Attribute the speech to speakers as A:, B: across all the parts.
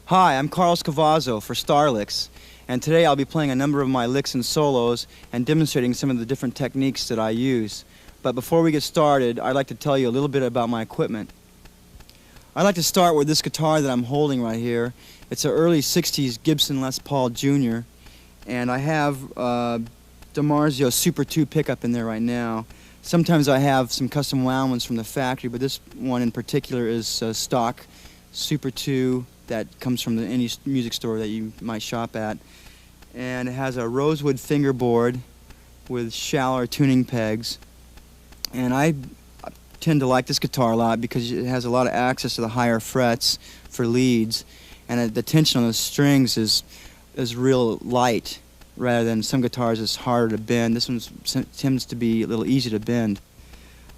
A: Hi, I'm Cavazo for Starlicks, and today I'll be playing a number of my licks and solos and demonstrating some of the different techniques that I use. But before we get started, I'd like to tell you a little bit about my equipment. I'd like to start with this guitar that I'm holding right here. It's an early 60s Gibson Les Paul Jr., and I have DiMarzio Super 2 pickup in there right now. Sometimes I have some custom wound ones from the factory, but this one in particular is stock Super 2 that comes from any music store that you might shop at. And it has a rosewood fingerboard with shallower tuning pegs. And I tend to like this guitar a lot because it has a lot of access to the higher frets for leads, and the tension on the strings is real light, rather than some guitars it's harder to bend. This one tends to be a little easy to bend.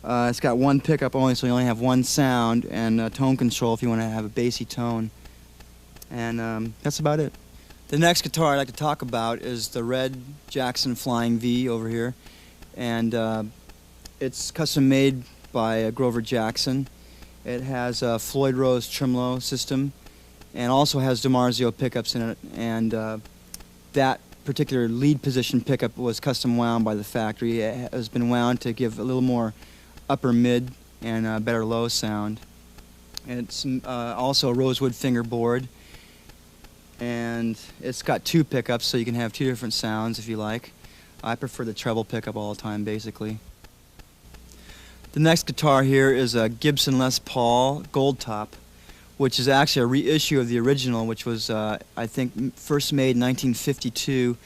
A: It's got one pickup only, so you only have one sound, and tone control if you want to have a bassy tone. And that's about it. The next guitar I'd like to talk about is the red Jackson Flying V over here. And it's custom made by Grover Jackson. It has a Floyd Rose tremolo system and also has DiMarzio pickups in it. And that particular lead position pickup was custom wound by the factory. It has been wound to give a little more upper mid and better low sound. It's also a rosewood fingerboard, and it's got two pickups, so you can have two different sounds if you like. I prefer the treble pickup all the time, basically. The next guitar here is a Gibson Les Paul Gold Top, which is actually a reissue of the original, which was, I think, first made in 1952.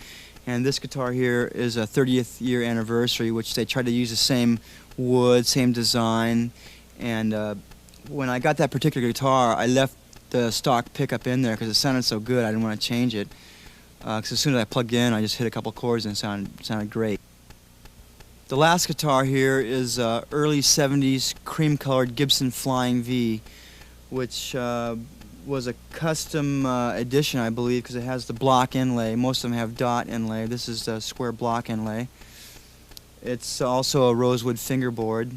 A: And this guitar here is a 30th year anniversary, which they tried to use the same wood, same design. And when I got that particular guitar, I left the stock pickup in there because it sounded so good I didn't want to change it. Because as soon as I plugged in, I just hit a couple chords and it sounded great. The last guitar here is early 70s cream-colored Gibson Flying V, which was a custom edition, I believe, because it has the block inlay. Most of them have dot inlay. This is a square block inlay. It's also a rosewood fingerboard,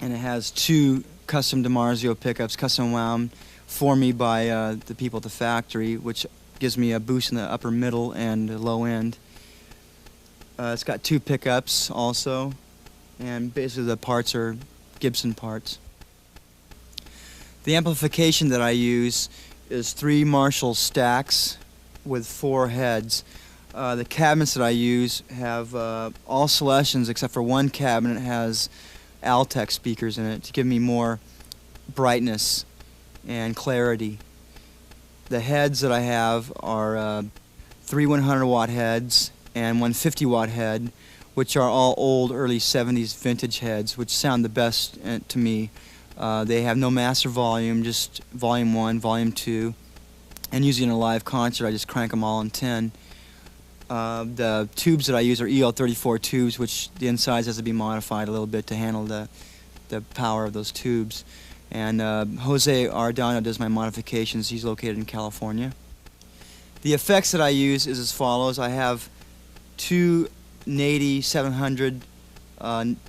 A: and it has two custom DiMarzio pickups, custom wound for me by the people at the factory, which gives me a boost in the upper middle and low end. It's got two pickups also, and basically the parts are Gibson parts. The amplification that I use is 3 Marshall stacks with 4 heads. The cabinets that I use have all Celestians except for one cabinet has Altec speakers in it to give me more brightness and clarity. The heads that I have are 3 100-watt heads and one 50-watt head, which are all old early 70s vintage heads, which sound the best to me. They have no master volume, just volume 1, volume 2, and usually in a live concert I just crank them all on 10. The tubes that I use are EL34 tubes, which the insides has to be modified a little bit to handle the power of those tubes. And Jose Ardano does my modifications. He's located in California. The effects that I use is as follows. I have 2 Nady 700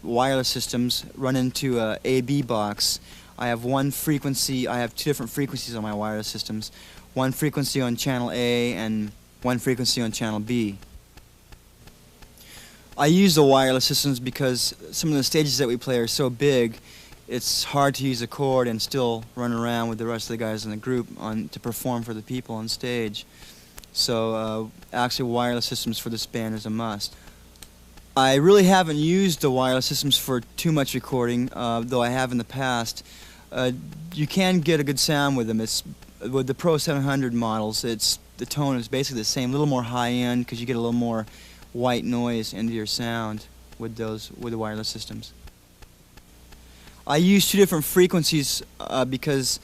A: wireless systems run into a AB box. I have one frequency. I have 2 different frequencies on my wireless systems. One frequency on channel A and one frequency on channel B. I use the wireless systems because some of the stages that we play are so big, it's hard to use a chord and still run around with the rest of the guys in the group to perform for the people on stage. So actually wireless systems for this band is a must. I really haven't used the wireless systems for too much recording, though I have in the past. You can get a good sound with them. With the Pro 700 models, the tone is basically the same, a little more high-end because you get a little more white noise into your sound with the wireless systems. I use 2 different frequencies because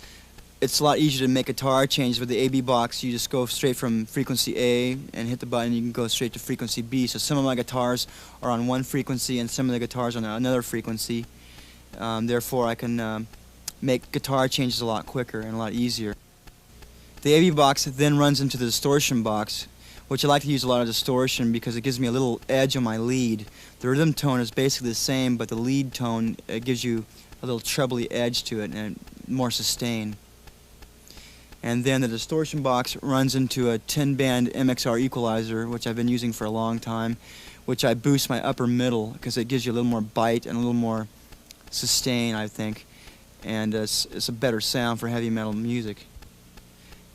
A: it's a lot easier to make guitar changes. With the AB box, you just go straight from frequency A and hit the button, you can go straight to frequency B. So some of my guitars are on one frequency and some of the guitars on another frequency. Therefore, I can make guitar changes a lot quicker and a lot easier. The AB box then runs into the distortion box, which I like to use a lot of distortion because it gives me a little edge on my lead. The rhythm tone is basically the same, but the lead tone gives you a little trebly edge to it and more sustain. And then the distortion box runs into a 10-band MXR equalizer, which I've been using for a long time, which I boost my upper middle because it gives you a little more bite and a little more sustain, I think. And it's a better sound for heavy metal music.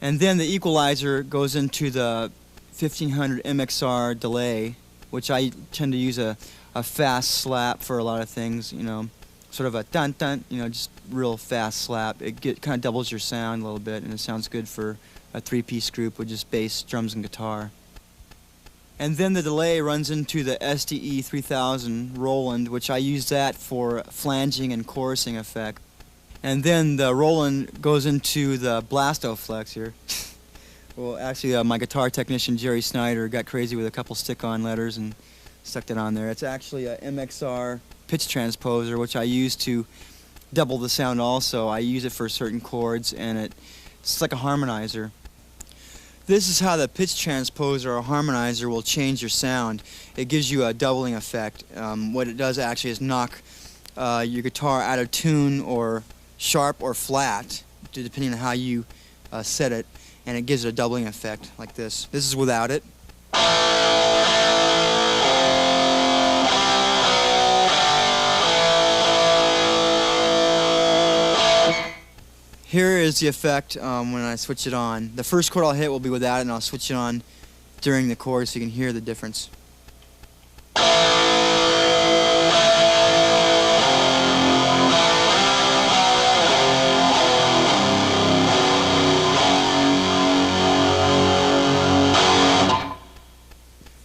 A: And then the equalizer goes into the 1500 MXR delay, which I tend to use a fast slap for a lot of things, you know, sort of a dun-dun, you know, just real fast slap. It kind of doubles your sound a little bit, and it sounds good for a three-piece group with just bass, drums, and guitar. And then the delay runs into the SDE 3000 Roland, which I use that for flanging and chorusing effect. And then the Roland goes into the Blastoflex here. Well, actually, my guitar technician, Jerry Snyder, got crazy with a couple stick-on letters and stuck it on there. It's actually a MXR pitch transposer, which I use to double the sound also. I use it for certain chords, and it's like a harmonizer. This is how the pitch transposer or harmonizer will change your sound. It gives you a doubling effect. What it does actually is knock your guitar out of tune or sharp or flat, depending on how you set it, and it gives it a doubling effect like this. This is without it. Here is the effect when I switch it on. The first chord I'll hit will be without it, and I'll switch it on during the chorus so you can hear the difference.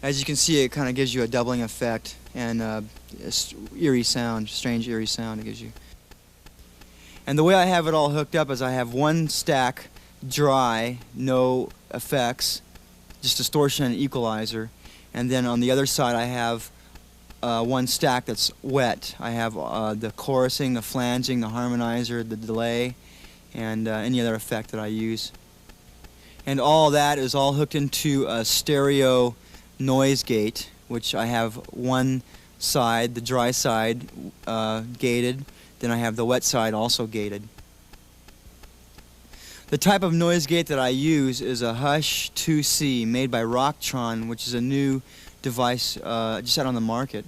A: As you can see, it kind of gives you a doubling effect and a eerie sound, strange eerie sound it gives you. And the way I have it all hooked up is I have one stack dry, no effects, just distortion and equalizer. And then on the other side I have one stack that's wet. I have the chorusing, the flanging, the harmonizer, the delay, and any other effect that I use. And all that is all hooked into a stereo noise gate, which I have one side, the dry side, gated. Then I have the wet side also gated. The type of noise gate that I use is a Hush 2C made by Rocktron, which is a new device just out on the market.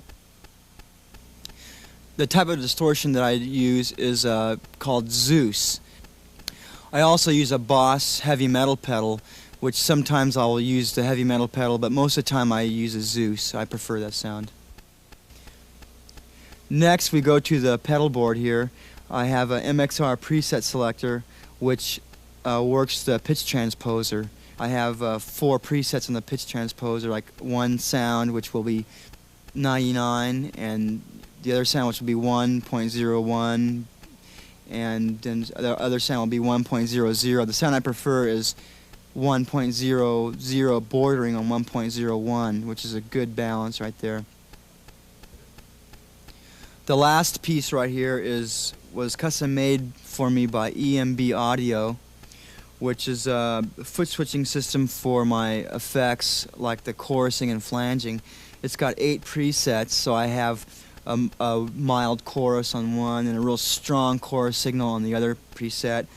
A: The type of distortion that I use is called Zeus. I also use a Boss heavy metal pedal, which sometimes I'll use the heavy metal pedal, but most of the time I use a Zeus. I prefer that sound. Next we go to the pedal board here. I have a MXR preset selector which works the pitch transposer. I have 4 presets on the pitch transposer, like one sound which will be 99 and the other sound which will be 1.01 and then the other sound will be 1.00. The sound I prefer is 1.00 bordering on 1.01, which is a good balance right there. The last piece right here was custom made for me by EMB Audio, which is a foot switching system for my effects like the chorusing and flanging. It's got 8 presets, so I have a mild chorus on one and a real strong chorus signal on the other preset.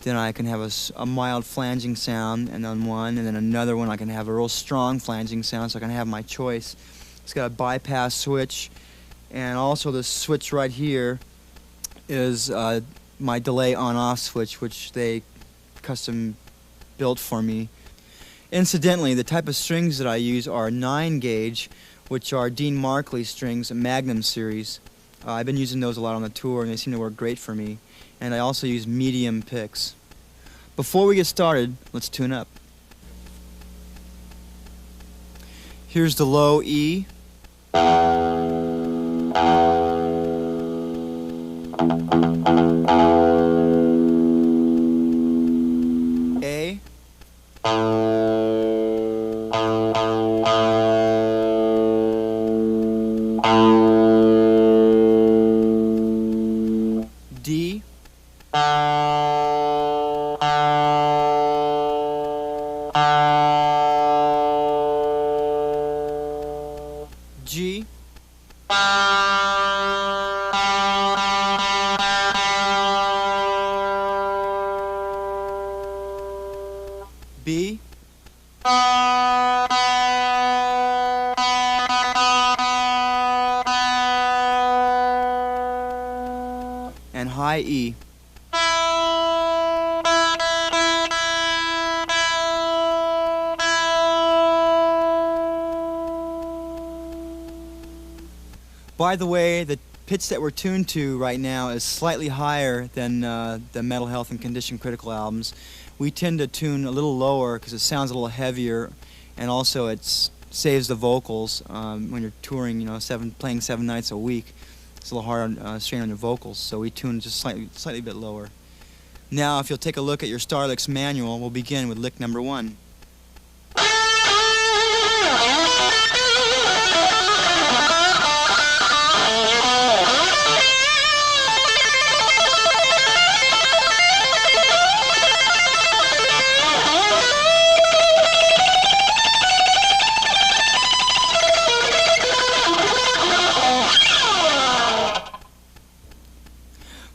A: Then I can have a mild flanging sound and on one, and then another one I can have a real strong flanging sound, so I can have my choice. It's got a bypass switch. And also the switch right here is my delay on-off switch, which they custom built for me. Incidentally, the type of strings that I use are 9-gauge, which are Dean Markley strings, a Magnum series. I've been using those a lot on the tour, and they seem to work great for me. And I also use medium picks. Before we get started, let's tune up. Here's the low E. A. D. G. and high E. By the way, the pitch that we're tuned to right now is slightly higher than the Mental Health and Condition Critical albums. We tend to tune a little lower because it sounds a little heavier, and also it saves the vocals when you're touring, you know, playing 7 nights a week. It's a little hard strain on your vocals, so we tune just slightly bit lower. Now, if you'll take a look at your Starlicks manual, we'll begin with lick number 1.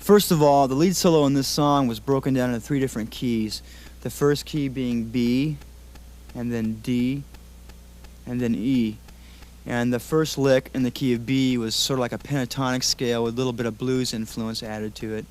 A: First of all, the lead solo in this song was broken down into 3 different keys. The first key being B, and then D, and then E. And the first lick in the key of B was sort of like a pentatonic scale with a little bit of blues influence added to it.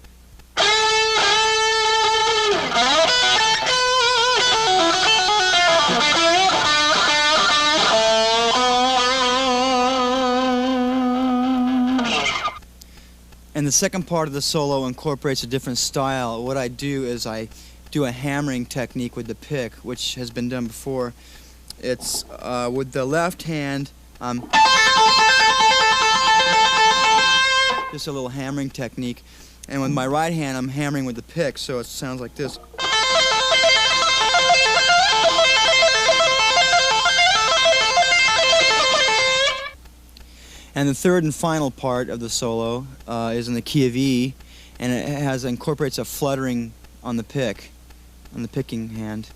A: And the second part of the solo incorporates a different style. What I do is I do a hammering technique with the pick, which has been done before. It's with the left hand, just a little hammering technique. And with my right hand, I'm hammering with the pick, so it sounds like this. And the third and final part of the solo is in the key of E, and it incorporates a fluttering on the pick, on the picking hand,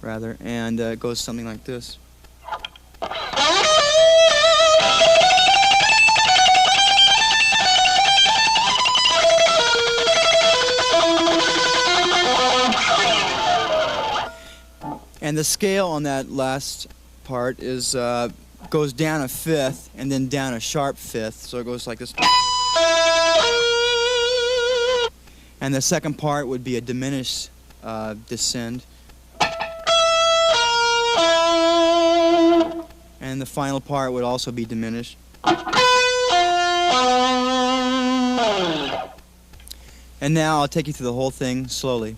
A: rather, and it goes something like this. And the scale on that last part is goes down a fifth and then down a sharp fifth, so it goes like this. And the second part would be a diminished descend. And the final part would also be diminished. And now I'll take you through the whole thing slowly.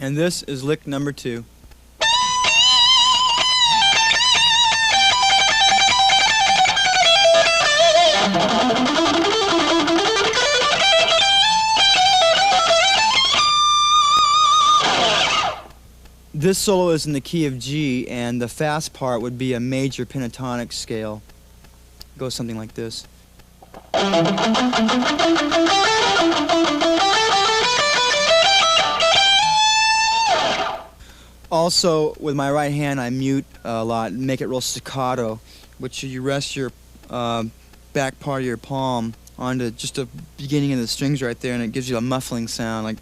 A: And this is lick number 2. This solo is in the key of G, and the fast part would be a major pentatonic scale. It goes something like this. Also, with my right hand, I mute a lot and make it real staccato, which you rest your back part of your palm onto just the beginning of the strings right there, and it gives you a muffling sound, like.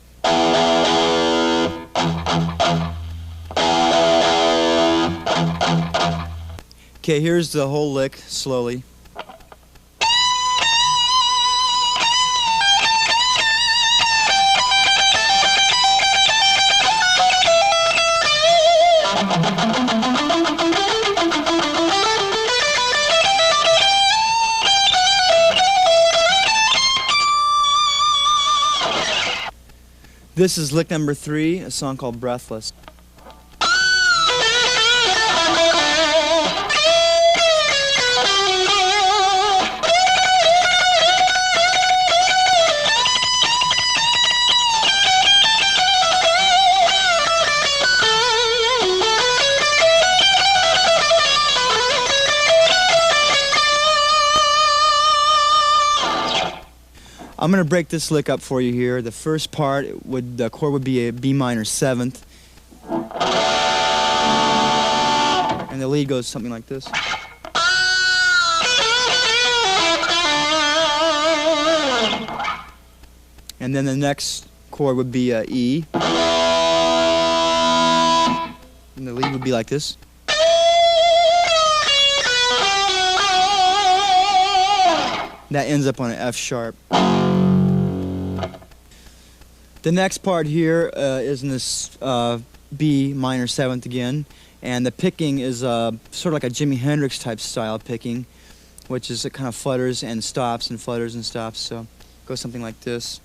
A: Okay, here's the whole lick slowly. This is lick number 3, a song called Breathless. I'm going to break this lick up for you here. The first part, the chord would be a B minor 7th. And the lead goes something like this. And then the next chord would be E. And the lead would be like this. That ends up on an F sharp. The next part here is in this B minor 7th again, and the picking is sort of like a Jimi Hendrix type style picking, which is it kind of flutters and stops and flutters and stops, so it goes something like this.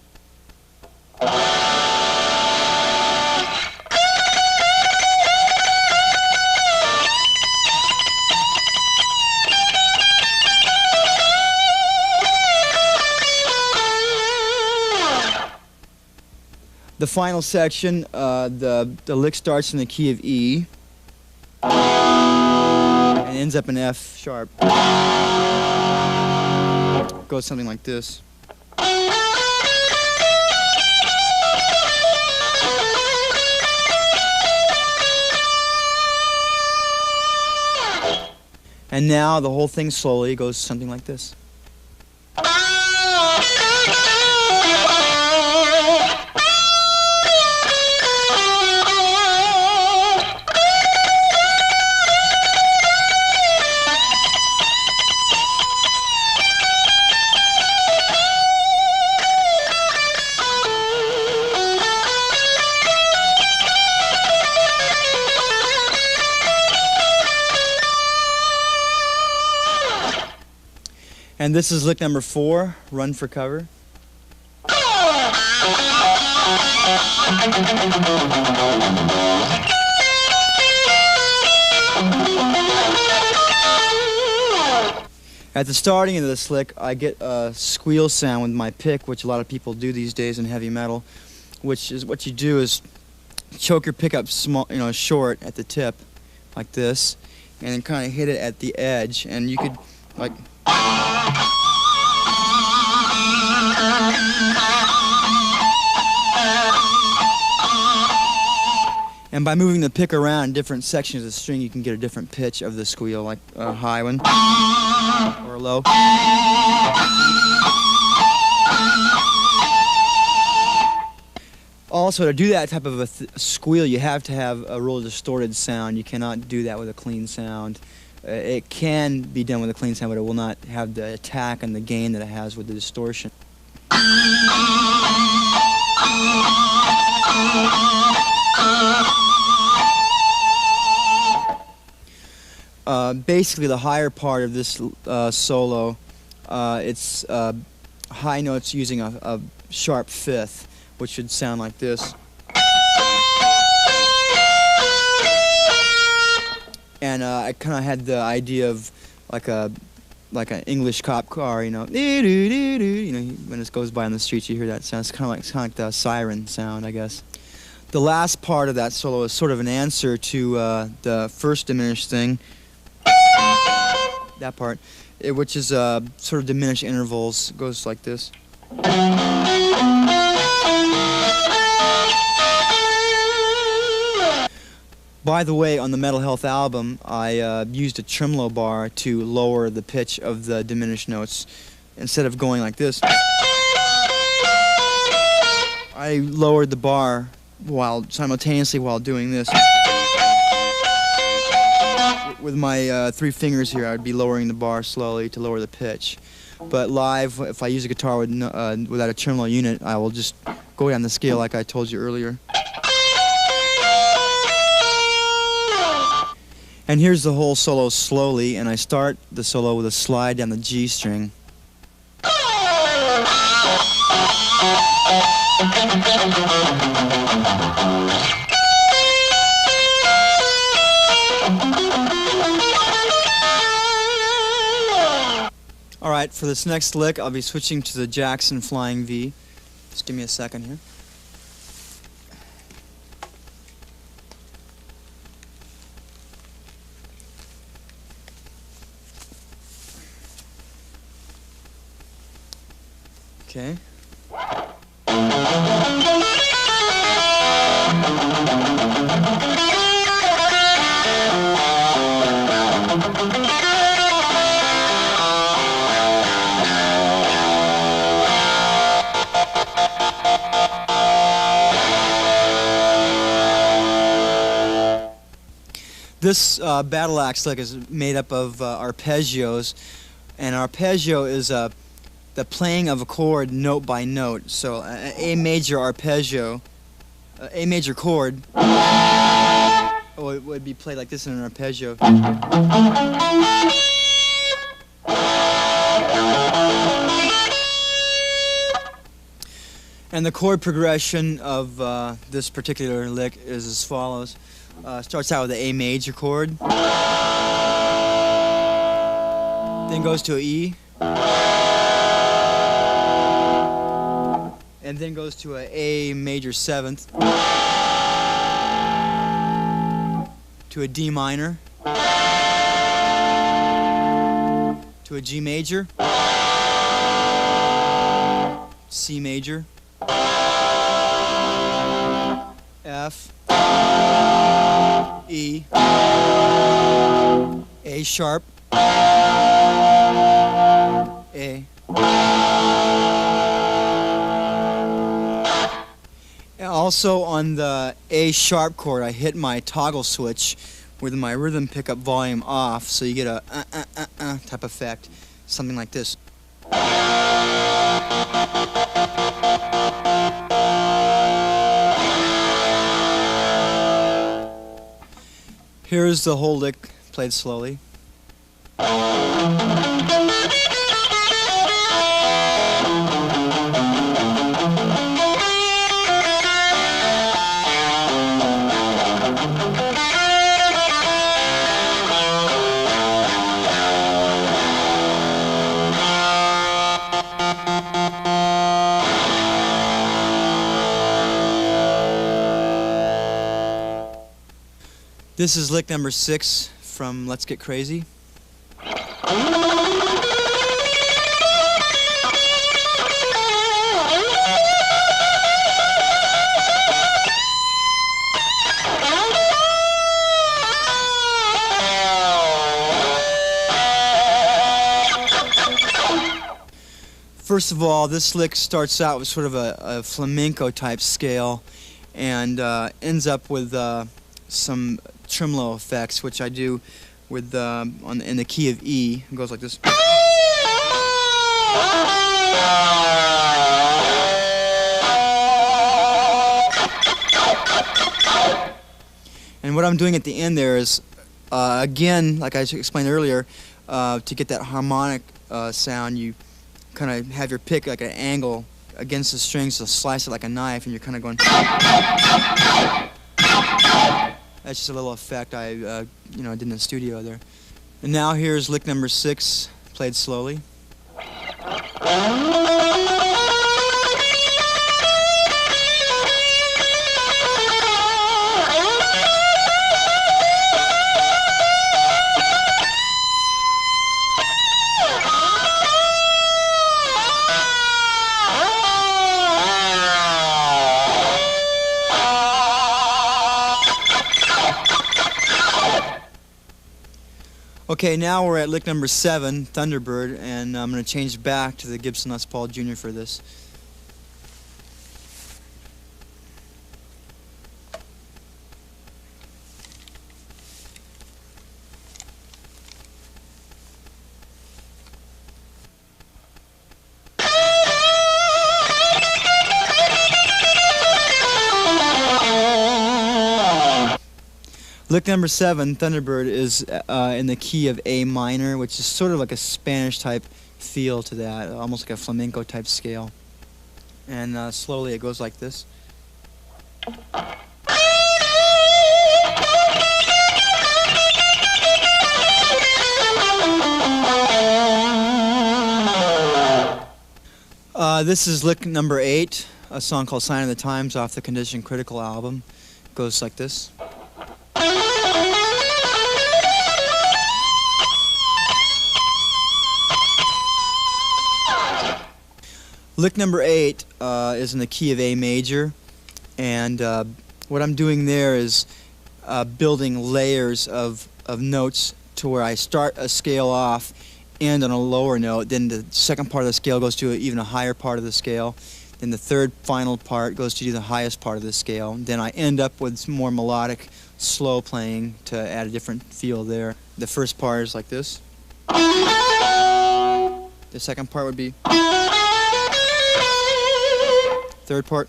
A: The final section, the lick starts in the key of E and ends up in F sharp. It goes something like this. And now the whole thing slowly goes something like this. And this is lick number 4, Run for Cover. At the starting of this lick, I get a squeal sound with my pick, which a lot of people do these days in heavy metal, which is what you do is choke your pickup small, short at the tip, like this, and then kind of hit it at the edge, and you could, like... And by moving the pick around in different sections of the string, you can get a different pitch of the squeal, like a high one or a low. Also, to do that type of a squeal, you have to have a real distorted sound. You cannot do that with a clean sound. It can be done with a clean sound, but it will not have the attack and the gain that it has with the distortion. Basically, the higher part of this solo, it's high notes using a sharp fifth, which should sound like this. And I kind of had the idea of like an English cop car, when it goes by on the streets, you hear that sound. It's kind of like the siren sound, I guess. The last part of that solo is sort of an answer to the first diminished thing. That part, which is sort of diminished intervals. It goes like this. By the way, on the Metal Health album, I used a tremolo bar to lower the pitch of the diminished notes. Instead of going like this, I lowered the bar simultaneously while doing this. With my 3 fingers here, I'd be lowering the bar slowly to lower the pitch. But live, if I use a guitar without a tremolo unit, I will just go down the scale like I told you earlier. And here's the whole solo slowly, and I start the solo with a slide down the G string. Alright, for this next lick, I'll be switching to the Jackson Flying V. Just give me a second here. Okay, This battle axe lick is made up of arpeggios, and arpeggio is the playing of a chord note by note. So an A major arpeggio, A major chord, it would be played like this in an arpeggio. And the chord progression of this particular lick is as follows. Starts out with the A major chord, then goes to an E, and then goes to an A major 7th, to a D minor, to a G major, C major, F, E, A sharp, A. And also on the A sharp chord, I hit my toggle switch with my rhythm pickup volume off, so you get a type effect, something like this. Here's the whole lick played slowly. This is lick number 6 from Let's Get Crazy. First of all, this lick starts out with sort of a flamenco type scale and ends up with some tremolo effects, which I do with in the key of E. It goes like this. And what I'm doing at the end there is, again, like I explained earlier, to get that harmonic sound, you kind of have your pick like an angle against the strings to slice it like a knife, and you're kind of going. That's just a little effect I did in the studio there. And now here's lick number 6, played slowly. Okay, now we're at lick number 7, Thunderbird, and I'm going to change back to the Gibson Les Paul Jr. for this. Lick number 7, Thunderbird, is in the key of A minor, which is sort of like a Spanish type feel to that, almost like a flamenco type scale. And slowly it goes like this. This is lick number 8, a song called Sign of the Times off the Condition Critical album. It goes like this. Lick number 8 is in the key of A major, and what I'm doing there is building layers of notes to where I start a scale off, end on a lower note, then the second part of the scale goes to even a higher part of the scale, then the third final part goes to the highest part of the scale, then I end up with more melodic slow playing to add a different feel there. The first part is like this. The second part would be. Third part.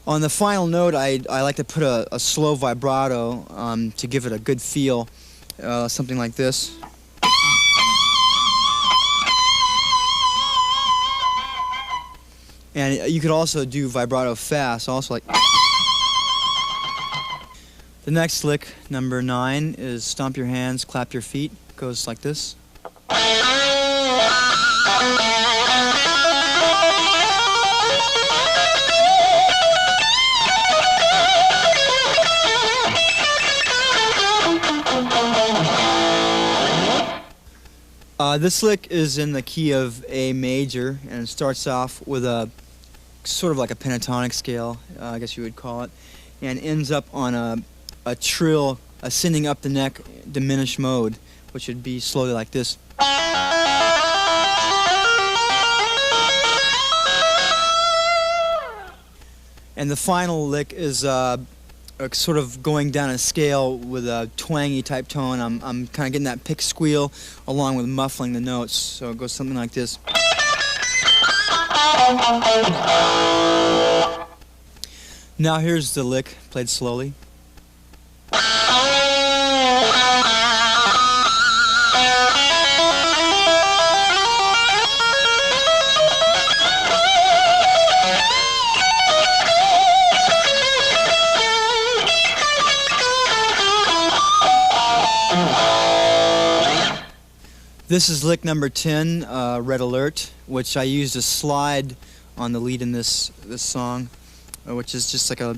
A: On the final note, I like to put a slow vibrato to give it a good feel, something like this. And you could also do vibrato fast, also like. The next lick, number 9, is stomp your hands, clap your feet. It goes like this. This lick is in the key of A major, and it starts off with a sort of like a pentatonic scale, I guess you would call it, and ends up on a trill ascending up the neck diminished mode, which would be slowly like this. And the final lick is sort of going down a scale with a twangy type tone. I'm kind of getting that pick squeal along with muffling the notes, so it goes something like this. Now here's the lick played slowly. This is lick number 10, Red Alert, which I used a slide on the lead in this song, which is just like a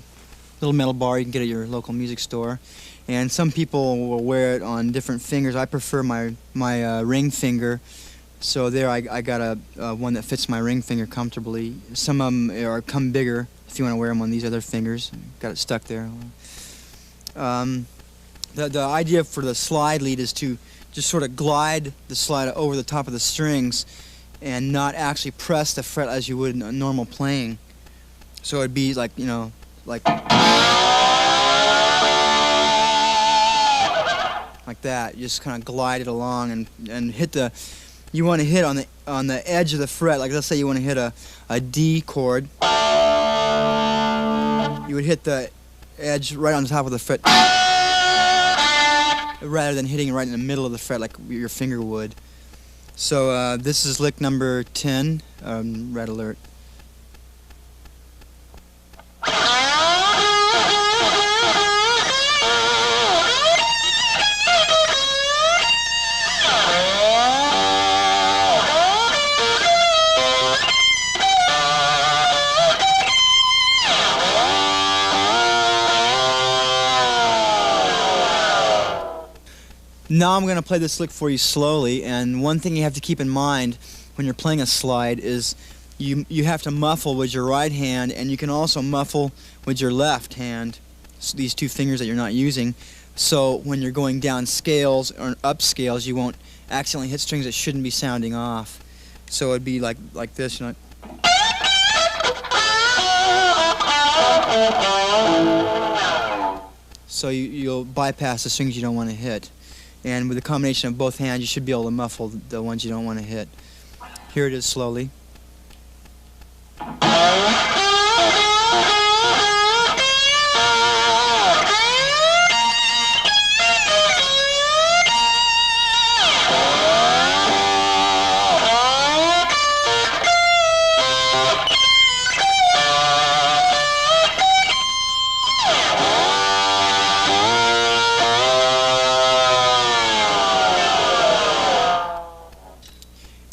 A: little metal bar you can get at your local music store. And some people will wear it on different fingers. I prefer my ring finger, so there I got a one that fits my ring finger comfortably. Some of them come bigger if you want to wear them on these other fingers. Got it stuck there. The idea for the slide lead is to just sort of glide the slide over the top of the strings and not actually press the fret as you would in a normal playing. So it'd be like, you know, like that. You just kind of glide it along and hit the. You want to hit on the edge of the fret. Like let's say you want to hit a D chord. You would hit the edge right on the top of the fret, rather than hitting right in the middle of the fret like your finger would. So this is lick number 10, Red Alert. Now I'm going to play this lick for you slowly, and one thing you have to keep in mind when you're playing a slide is you have to muffle with your right hand, and you can also muffle with your left hand, so these two fingers that you're not using, so when you're going down scales or up scales you won't accidentally hit strings that shouldn't be sounding off. So it'd be like this, you know. So you'll bypass the strings you don't want to hit. And with the combination of both hands, you should be able to muffle the ones you don't want to hit. Here it is slowly.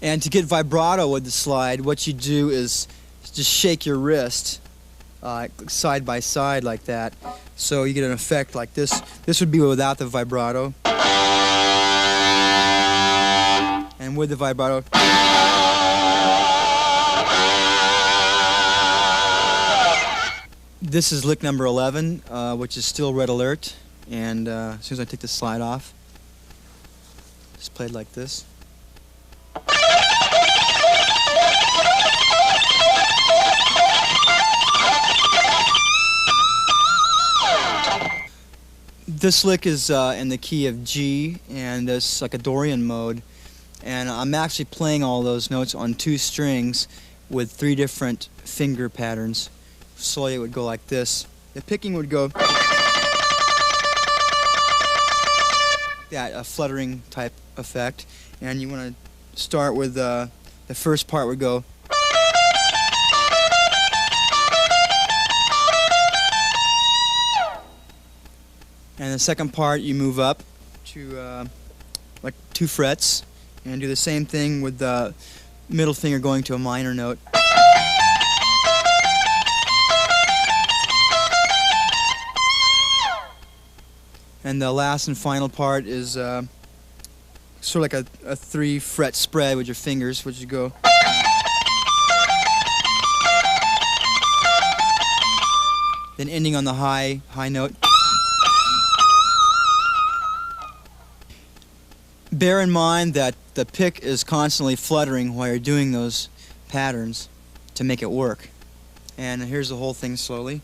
A: And to get vibrato with the slide, what you do is just shake your wrist side by side like that. So you get an effect like this. This would be without the vibrato. And with the vibrato. This is lick number 11, which is still Red Alert. And as soon as I take the slide off, just play it like this. This lick is in the key of G, and it's like a Dorian mode. And I'm actually playing all those notes on 2 strings with 3 different finger patterns. Slowly it would go like this. The picking would go that, a fluttering type effect. And you want to start with the first part would go. And the second part you move up to like 2 frets and do the same thing with the middle finger going to a minor note. And the last and final part is sort of like a 3 fret spread with your fingers, which you go. Then ending on the high note. Bear in mind that the pick is constantly fluttering while you're doing those patterns to make it work. And here's the whole thing slowly.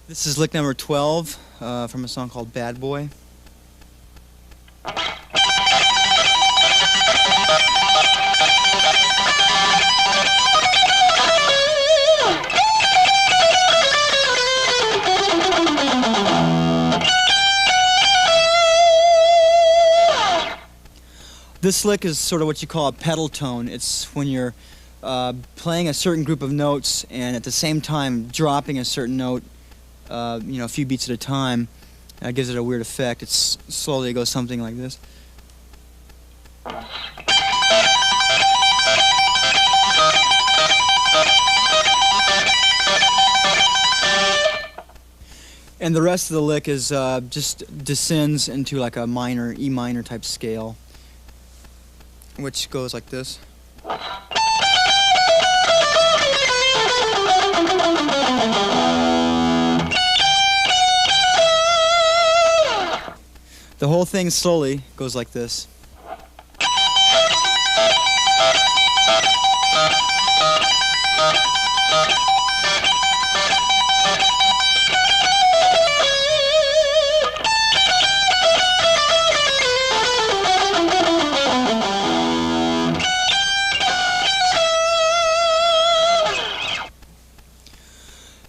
A: This is lick number 12 from a song called Bad Boy. This lick is sort of what you call a pedal tone. It's when you're playing a certain group of notes and at the same time dropping a certain note a few beats at a time. That gives it a weird effect. It's slowly it goes something like this. And the rest of the lick is just descends into like a minor, E minor type scale, which goes like this. The whole thing slowly goes like this.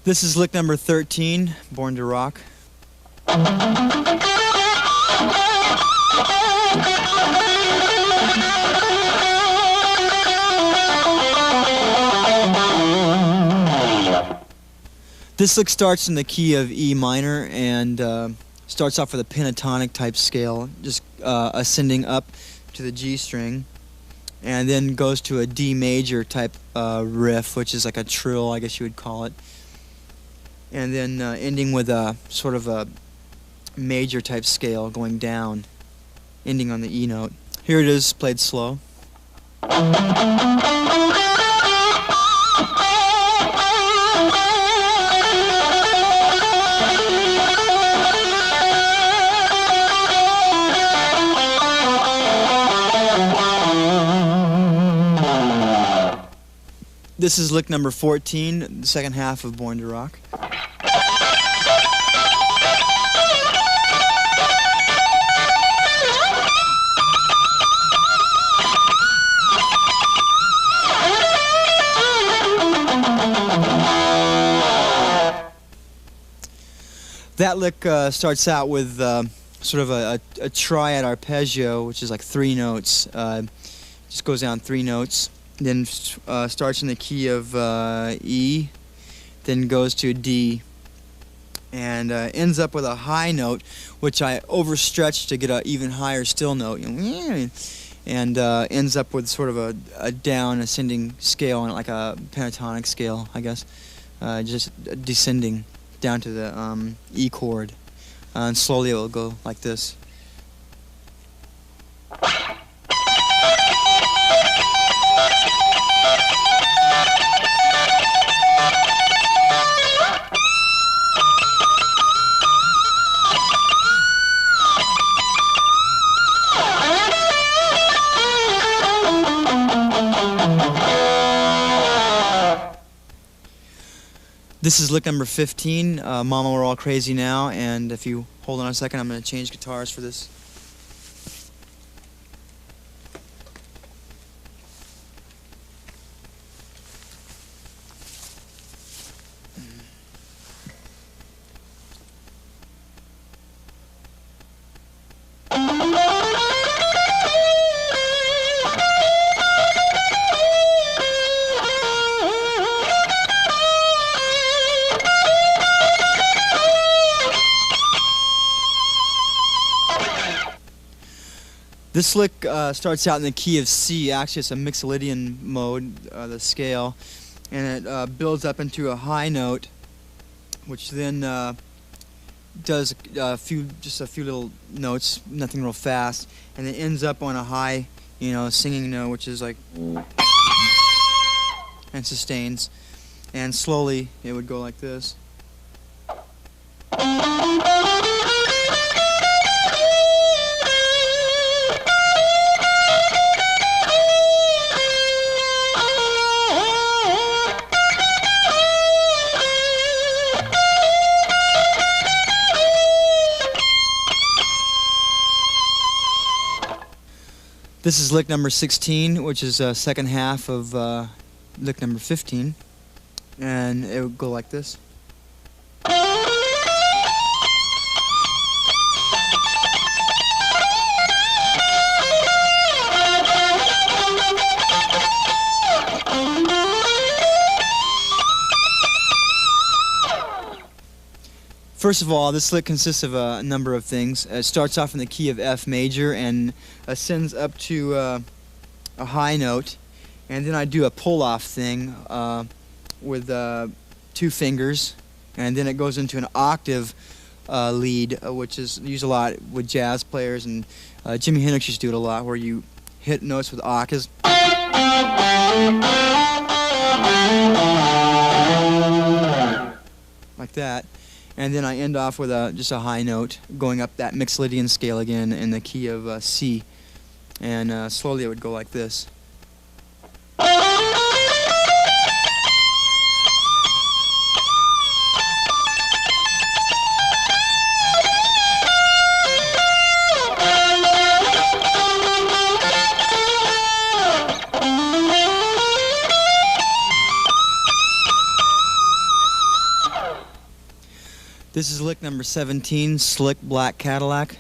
A: This is lick number 13, Born to Rock. This lick starts in the key of E minor and starts off with a pentatonic type scale, just ascending up to the G string, and then goes to a D major type riff, which is like a trill, I guess you would call it, and then ending with a sort of a major type scale going down, ending on the E note. Here it is, played slow. This is lick number 14, the second half of Born to Rock. That lick starts out with sort of a triad arpeggio, which is like 3 notes. Just goes down 3 notes, then starts in the key of E, then goes to D, and ends up with a high note, which I overstretched to get an even higher still note, and ends up with sort of a down ascending scale, on like a pentatonic scale, I guess, just descending down to the E chord, and slowly it will go like this. This is lick number 15, Mama We're All Crazy Now, and if you hold on a second, I'm going to change guitars for this. This lick starts out in the key of C. Actually, it's a Mixolydian mode, the scale, and it builds up into a high note, which then does just a few little notes, nothing real fast, and it ends up on a high, singing note, which is like, and sustains, and slowly it would go like this. This is lick number 16, which is second half of lick number 15, and it would go like this. First of all, this lick consists of a number of things. It starts off in the key of F major and ascends up to a high note, and then I do a pull-off thing with 2 fingers, and then it goes into an octave lead, which is used a lot with jazz players, and Jimi Hendrix used to do it a lot, where you hit notes with octaves. Like that. And then I end off with just a high note, going up that Mixolydian scale again in the key of C. And slowly it would go like this. This is lick number 17, Slick Black Cadillac.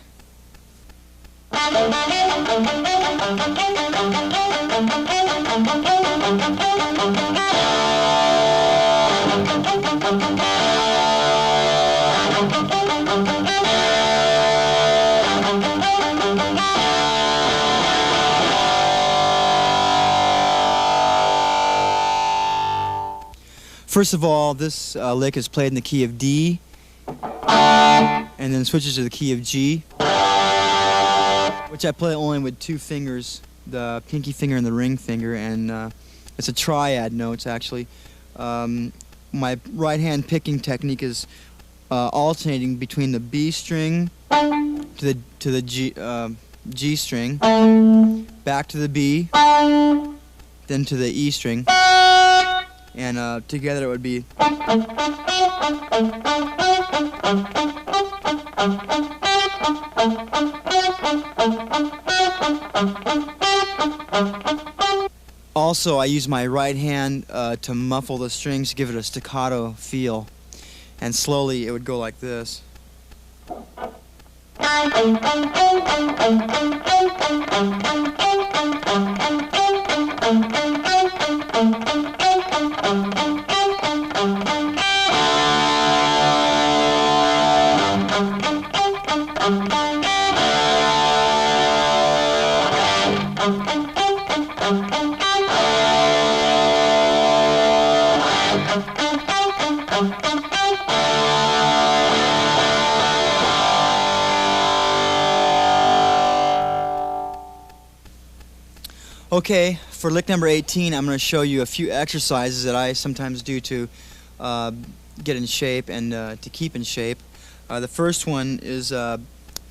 A: First of all, this lick is played in the key of D, and then switches to the key of G, which I play only with 2 fingers, the pinky finger and the ring finger, and it's a triad notes actually. My right hand picking technique is alternating between the B string to the G string, back to the B, then to the E string, and together it would be. Also, I use my right hand to muffle the strings to give it a staccato feel, and slowly it would go like this. Okay, for lick number 18, I'm going to show you a few exercises that I sometimes do to get in shape and to keep in shape. The first one is to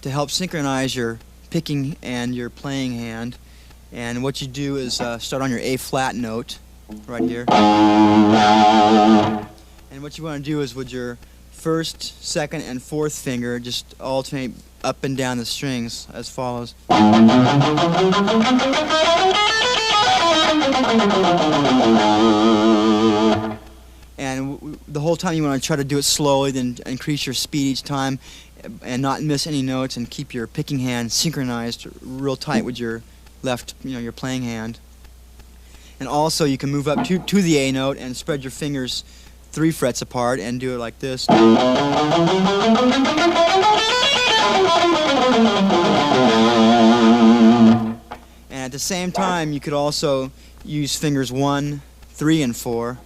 A: help synchronize your picking and your playing hand. And what you do is start on your A flat note right here, And what you want to do is with your first, second, and fourth finger, just alternate up and down the strings as follows. And the whole time you want to try to do it slowly, then increase your speed each time and not miss any notes, and keep your picking hand synchronized real tight with your left, your playing hand. And also you can move up to the A note and spread your fingers 3 frets apart and do it like this. And at the same time you could also use fingers 1, 3, and 4.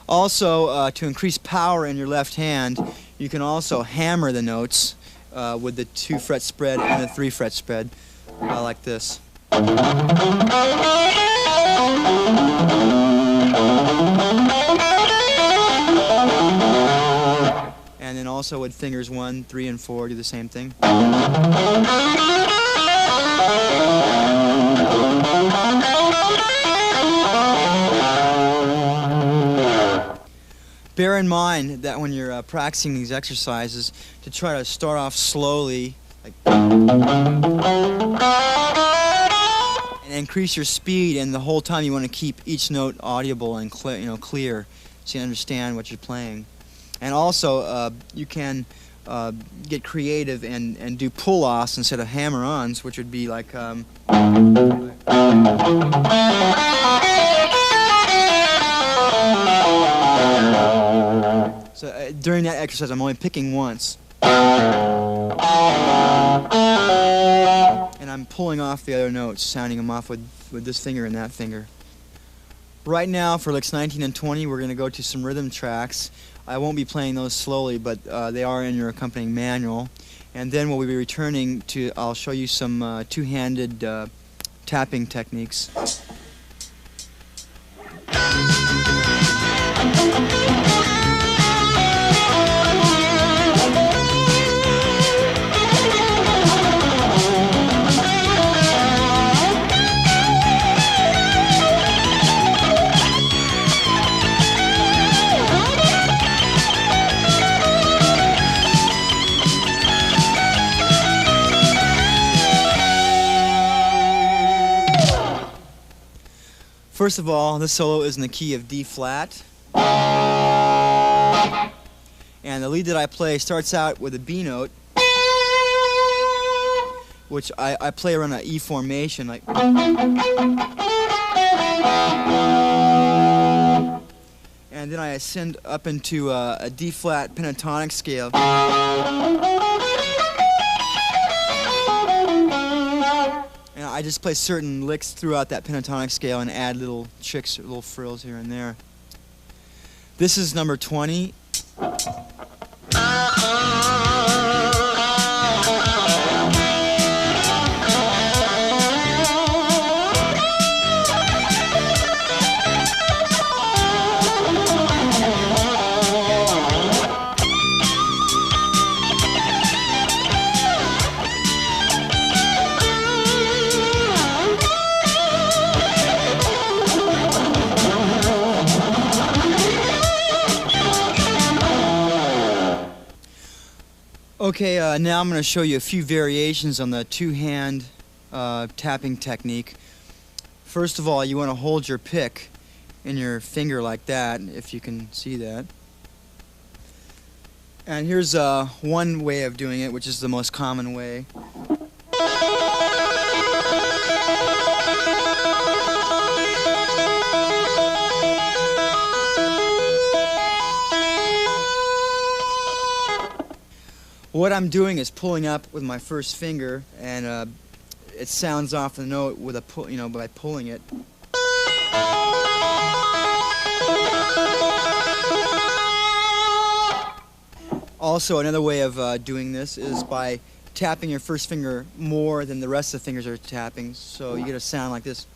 A: Also, to increase power in your left hand, you can also hammer the notes with the 2 fret spread and the 3 fret spread, like this. And then also with fingers 1, 3, and 4, do the same thing. Bear in mind that when you're practicing these exercises, to try to start off slowly, like, and increase your speed, and the whole time you want to keep each note audible and clear, so you understand what you're playing. And also, you can get creative and do pull-offs instead of hammer-ons, which would be like. So during that exercise, I'm only picking once. And I'm pulling off the other notes, sounding them off with this finger and that finger. Right now, for licks 19 and 20, we're going to go to some rhythm tracks. I won't be playing those slowly, but they are in your accompanying manual. And then we'll be returning to, I'll show you some two-handed tapping techniques. First of all, this solo is in the key of D flat. And the lead that I play starts out with a B note, which I play around an E formation, like. And then I ascend up into a D flat pentatonic scale. And I just play certain licks throughout that pentatonic scale and add little tricks, or little frills here and there. This is number 20. Okay, now I'm going to show you a few variations on the two-hand tapping technique. First of all, you want to hold your pick in your finger like that, if you can see that. And here's one way of doing it, which is the most common way. What I'm doing is pulling up with my first finger, and it sounds off the note with a by pulling it. Also, another way of doing this is by tapping your first finger more than the rest of the fingers are tapping, so you get a sound like this.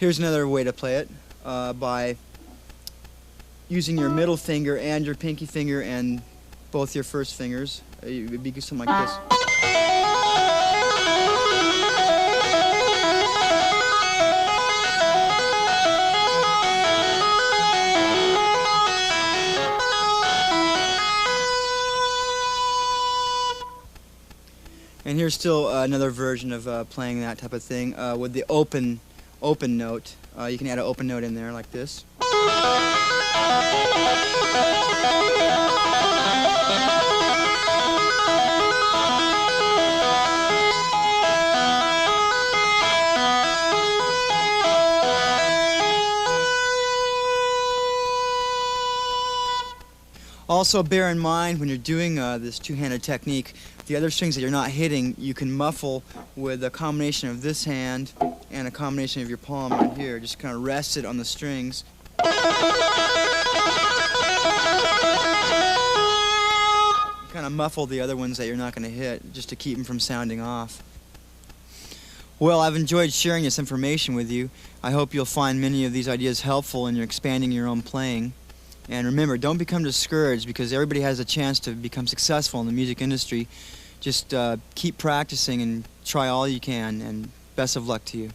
A: Here's another way to play it, by using your middle finger and your pinky finger and both your first fingers. It would be something like this. And here's still another version of playing that type of thing with the open note. You can add an open note in there like this. Also bear in mind when you're doing this two-handed technique, the other strings that you're not hitting, you can muffle with a combination of this hand and a combination of your palm right here. Just kind of rest it on the strings. Kind of muffle the other ones that you're not going to hit, just to keep them from sounding off. Well, I've enjoyed sharing this information with you. I hope you'll find many of these ideas helpful in your expanding your own playing. And remember, don't become discouraged, because everybody has a chance to become successful in the music industry. Just keep practicing and try all you can, and best of luck to you.